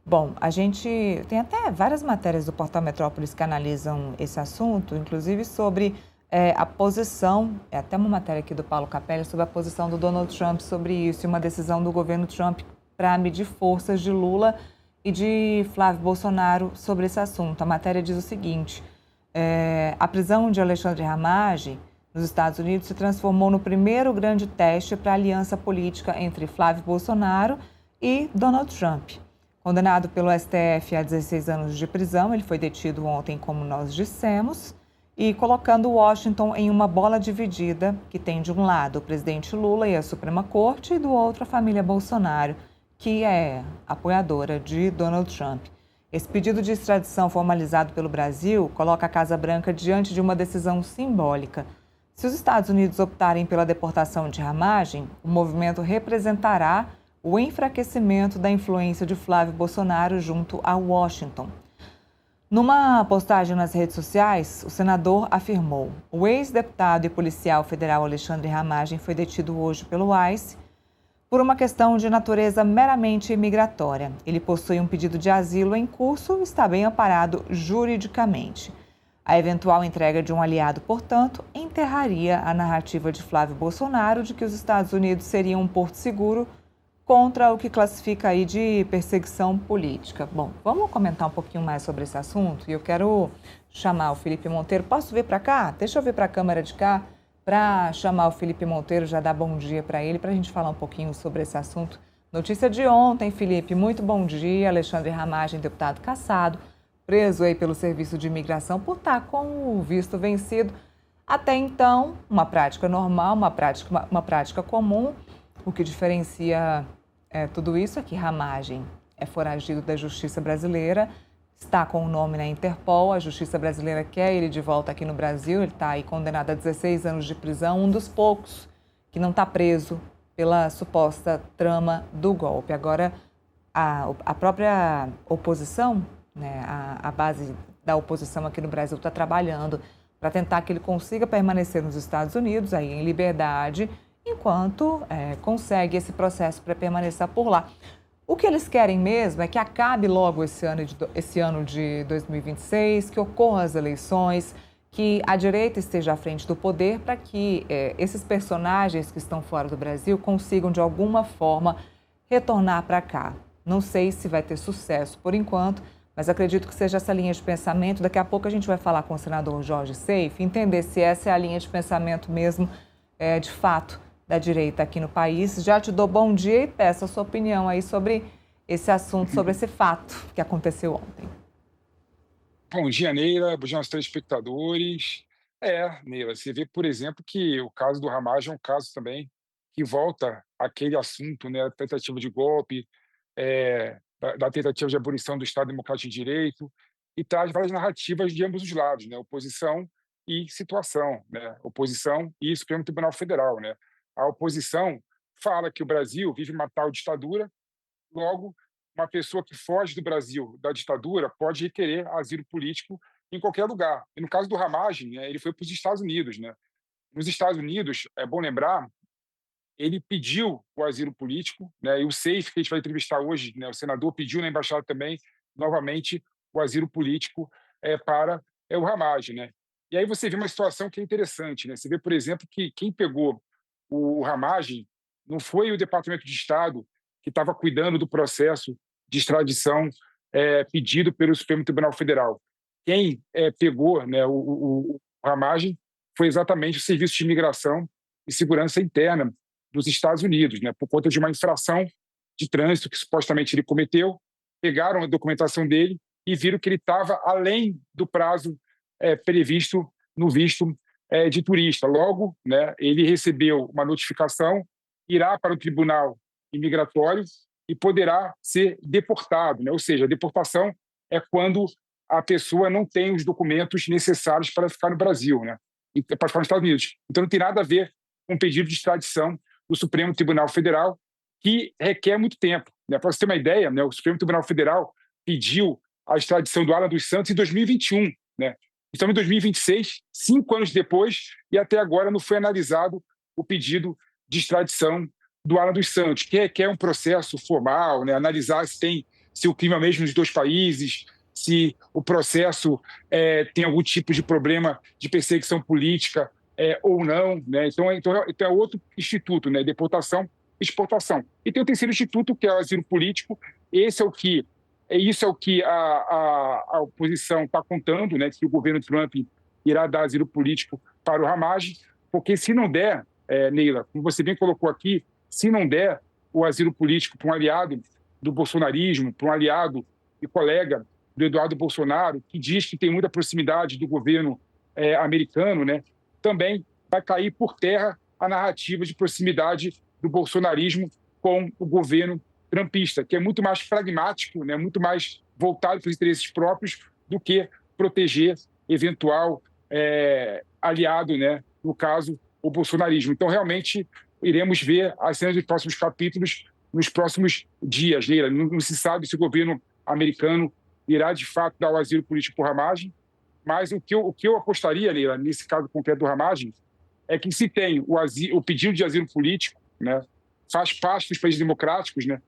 Bom, a gente tem até várias matérias do Portal Metrópolis que analisam esse assunto, inclusive sobre a posição, é até uma matéria aqui do Paulo Capelli, sobre a posição do Donald Trump sobre isso, e uma decisão do governo Trump para medir forças de Lula e de Flávio Bolsonaro sobre esse assunto. A matéria diz o seguinte: a prisão de Alexandre Ramagem nos Estados Unidos se transformou no primeiro grande teste para a aliança política entre Flávio Bolsonaro e Donald Trump. Condenado pelo STF a 16 anos de prisão, ele foi detido ontem, como nós dissemos, e colocando Washington em uma bola dividida, que tem de um lado o presidente Lula e a Suprema Corte, e do outro a família Bolsonaro, que é apoiadora de Donald Trump. Esse pedido de extradição formalizado pelo Brasil coloca a Casa Branca diante de uma decisão simbólica. Se os Estados Unidos optarem pela deportação de Ramagem, o movimento representará o enfraquecimento da influência de Flávio Bolsonaro junto a Washington. Numa postagem nas redes sociais, o senador afirmou: o ex-deputado e policial federal Alexandre Ramagem foi detido hoje pelo ICE por uma questão de natureza meramente migratória. Ele possui um pedido de asilo em curso e está bem amparado juridicamente. A eventual entrega de um aliado, portanto, enterraria a narrativa de Flávio Bolsonaro de que os Estados Unidos seriam um porto seguro contra o que classifica aí de perseguição política. Bom, vamos comentar um pouquinho mais sobre esse assunto e eu quero chamar o Felipe Monteiro. Posso vir para cá? Deixa eu vir para a câmera de cá para chamar o Felipe Monteiro, já dar bom dia para ele, para a gente falar um pouquinho sobre esse assunto. Notícia de ontem, Felipe, muito bom dia. Alexandre Ramagem, deputado cassado, preso aí pelo Serviço de Imigração por estar com o visto vencido. Até então, uma prática normal, uma prática comum. O que diferencia tudo isso é que Ramagem é foragido da Justiça Brasileira, está com o nome na Interpol, a Justiça Brasileira quer ele de volta aqui no Brasil, ele está aí condenado a 16 anos de prisão, um dos poucos que não está preso pela suposta trama do golpe. Agora, a própria oposição, né, a base da oposição aqui no Brasil está trabalhando para tentar que ele consiga permanecer nos Estados Unidos, aí em liberdade, enquanto consegue esse processo para permanecer por lá. O que eles querem mesmo é que acabe logo esse ano de 2026, que ocorram as eleições, que a direita esteja à frente do poder para que esses personagens que estão fora do Brasil consigam, de alguma forma, retornar para cá. Não sei se vai ter sucesso por enquanto, mas acredito que seja essa linha de pensamento. Daqui a pouco a gente vai falar com o senador Jorge Seife, entender se essa é a linha de pensamento mesmo, de fato, da direita aqui no país. Já te dou bom dia e peço a sua opinião aí sobre esse assunto, sobre esse fato que aconteceu ontem. Bom dia, Neila. Bom dia aos telespectadores. Neila, você vê, por exemplo, que o caso do Ramagem é um caso também que volta àquele assunto, né, a tentativa de golpe, da tentativa de abolição do Estado Democrático de Direito, e traz várias narrativas de ambos os lados, né, oposição e situação, né, oposição e Supremo Tribunal Federal, né. A oposição fala que o Brasil vive uma tal ditadura. Logo, uma pessoa que foge do Brasil, da ditadura, pode requerer asilo político em qualquer lugar. E no caso do Ramagem, né, ele foi para os Estados Unidos, né? Nos Estados Unidos, é bom lembrar, ele pediu o asilo político, né? E o Seif, que a gente vai entrevistar hoje, né, o senador, pediu na embaixada também, novamente, o asilo político para o Ramagem, né? E aí você vê uma situação que é interessante, né? Você vê, por exemplo, que quem pegou o Ramagem não foi o Departamento de Estado que estava cuidando do processo de extradição pedido pelo Supremo Tribunal Federal. Quem pegou, né, o Ramagem foi exatamente o Serviço de Imigração e Segurança Interna dos Estados Unidos, né, por conta de uma infração de trânsito que supostamente ele cometeu. Pegaram a documentação dele e viram que ele estava além do prazo previsto no visto de turista. Logo, né, ele recebeu uma notificação, irá para o Tribunal Imigratório e poderá ser deportado, né? Ou seja, a deportação é quando a pessoa não tem os documentos necessários para ficar no Brasil, né? E para ficar nos Estados Unidos. Então não tem nada a ver com o pedido de extradição do Supremo Tribunal Federal, que requer muito tempo, né? Para você ter uma ideia, né, o Supremo Tribunal Federal pediu a extradição do Alan dos Santos em 2021, né? Estamos em 2026, 5 anos depois, e até agora não foi analisado o pedido de extradição do Alan dos Santos, que requer um processo formal, né, analisar se o clima é o mesmo dos dois países, se o processo tem algum tipo de problema de perseguição política ou não, né? Então é outro instituto, né? Deportação e exportação. E tem o terceiro instituto, que é o asilo político. Isso é o que a oposição está contando, né? Que o governo Trump irá dar asilo político para o Hamas, porque se não der, Neila, como você bem colocou aqui, se não der o asilo político para um aliado do bolsonarismo, para um aliado e colega do Eduardo Bolsonaro, que diz que tem muita proximidade do governo americano, né? Também vai cair por terra a narrativa de proximidade do bolsonarismo com o governo trumpista, que é muito mais pragmático, né? Muito mais voltado para os interesses próprios do que proteger eventual aliado, né? No caso, o bolsonarismo. Então, realmente, iremos ver as cenas dos próximos capítulos nos próximos dias, Leila. Não se sabe se o governo americano irá, de fato, dar o asilo político por Hamas, mas o que eu apostaria, Leila, nesse caso concreto do Hamas, é que se tem o pedido de asilo político, né, faz parte dos países democráticos, né,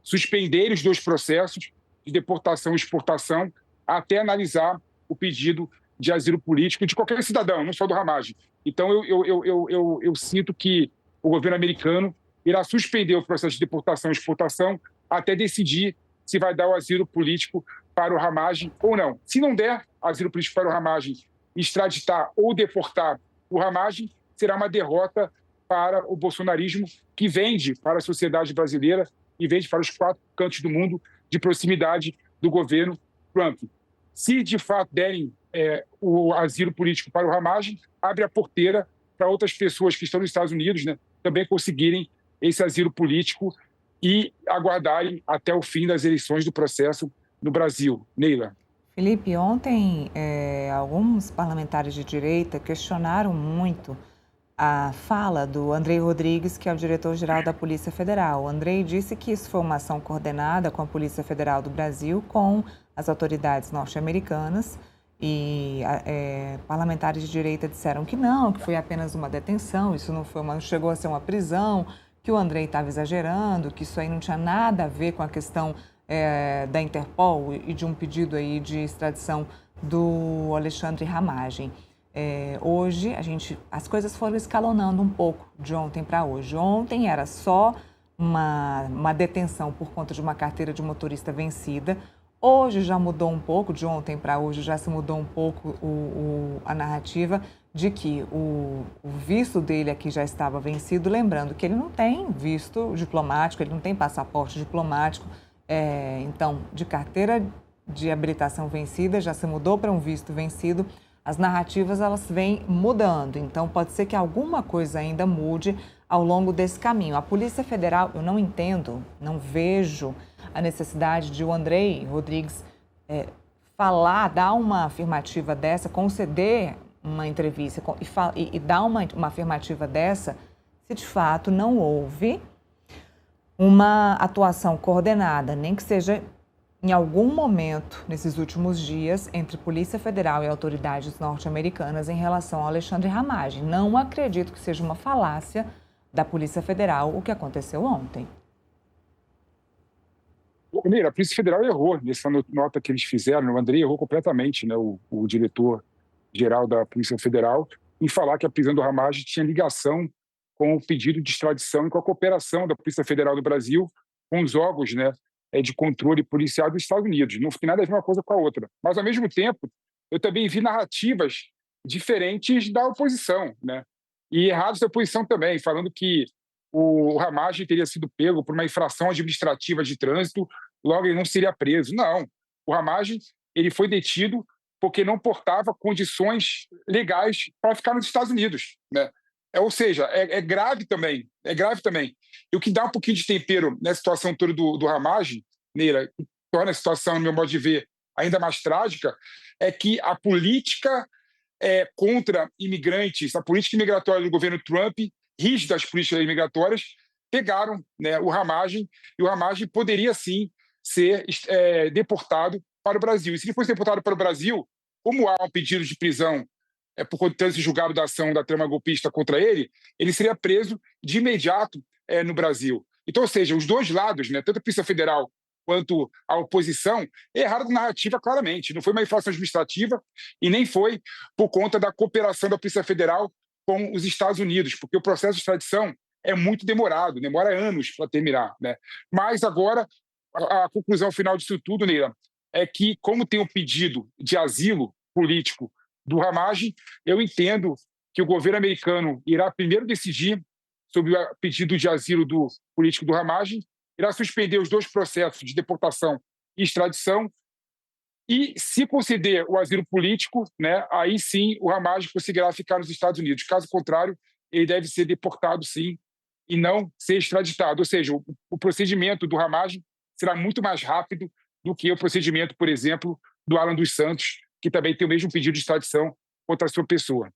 suspender os dois processos de deportação e exportação até analisar o pedido de asilo político de qualquer cidadão, não só do Hamas. Então, eu sinto que o governo americano irá suspender o processo de deportação e exportação até decidir se vai dar o asilo político para o Hamas ou não. Se não der asilo político para o Hamas, extraditar ou deportar o Hamas, será uma derrota para o bolsonarismo, que vende para a sociedade brasileira e vende para os quatro cantos do mundo de proximidade do governo Trump. Se, de fato, derem o asilo político para o Hamas, abre a porteira para outras pessoas que estão nos Estados Unidos, né, também conseguirem esse asilo político e aguardarem até o fim das eleições do processo no Brasil. Neila. Felipe, ontem alguns parlamentares de direita questionaram muito a fala do Andrei Rodrigues, que é o diretor-geral da Polícia Federal. O Andrei disse que isso foi uma ação coordenada com a Polícia Federal do Brasil, com as autoridades norte-americanas, e parlamentares de direita disseram que não, que foi apenas uma detenção, isso não chegou a ser uma prisão, que o Andrei estava exagerando, que isso aí não tinha nada a ver com a questão da Interpol e de um pedido aí de extradição do Alexandre Ramagem. Hoje, as coisas foram escalonando um pouco de ontem para hoje. Ontem era só uma detenção por conta de uma carteira de motorista vencida. Hoje já mudou um pouco, de ontem para hoje já se mudou um pouco a narrativa de que o visto dele aqui já estava vencido, lembrando que ele não tem visto diplomático, ele não tem passaporte diplomático, então, de carteira de habilitação vencida, já se mudou para um visto vencido. As narrativas, elas vêm mudando, então pode ser que alguma coisa ainda mude ao longo desse caminho. A Polícia Federal, eu não entendo, não vejo a necessidade de o Andrei Rodrigues dar uma afirmativa dessa, conceder uma entrevista e dar uma afirmativa dessa, se de fato não houve uma atuação coordenada, nem que seja em algum momento, nesses últimos dias, entre Polícia Federal e autoridades norte-americanas em relação ao Alexandre Ramagem. Não acredito que seja uma falácia da Polícia Federal o que aconteceu ontem. Mira, a Polícia Federal errou nessa nota que eles fizeram. O Andrei errou completamente, né, o diretor-geral da Polícia Federal, em falar que a prisão do Ramagem tinha ligação com o pedido de extradição e com a cooperação da Polícia Federal do Brasil com os órgãos, né, de controle policial dos Estados Unidos. Não tem nada a ver uma coisa com a outra. Mas, ao mesmo tempo, eu também vi narrativas diferentes da oposição, né? E errados da oposição também, falando que o Ramagem teria sido pego por uma infração administrativa de trânsito, logo ele não seria preso. Não. O Ramagem, ele foi detido porque não portava condições legais para ficar nos Estados Unidos, né? Ou seja, é grave também, é grave também. E o que dá um pouquinho de tempero nessa situação toda do Ramagem, Neira, que torna a situação, no meu modo de ver, ainda mais trágica, é que a política contra imigrantes, a política imigratória do governo Trump, rígida as políticas migratórias, pegaram, né, o Ramagem, e o Ramagem poderia, sim, ser deportado para o Brasil. E se ele fosse deportado para o Brasil, como há um pedido de prisão por conta desse julgado da ação da trama golpista contra ele, ele seria preso de imediato no Brasil. Então, ou seja, os dois lados, né, tanto a Polícia Federal quanto à oposição, erraram a narrativa claramente. Não foi uma infração administrativa e nem foi por conta da cooperação da Polícia Federal com os Estados Unidos, porque o processo de extradição é muito demorado, demora anos para terminar, né? Mas agora, a conclusão final disso tudo, Neila, é que, como tem um pedido de asilo político do Ramagem, eu entendo que o governo americano irá primeiro decidir sobre o pedido de asilo do político do Ramagem, irá suspender os dois processos de deportação e extradição, e se conceder o asilo político, né, aí sim o Ramagem conseguirá ficar nos Estados Unidos. Caso contrário, ele deve ser deportado sim e não ser extraditado. Ou seja, o procedimento do Ramagem será muito mais rápido do que o procedimento, por exemplo, do Alan dos Santos, que também tem o mesmo pedido de extradição contra a sua pessoa.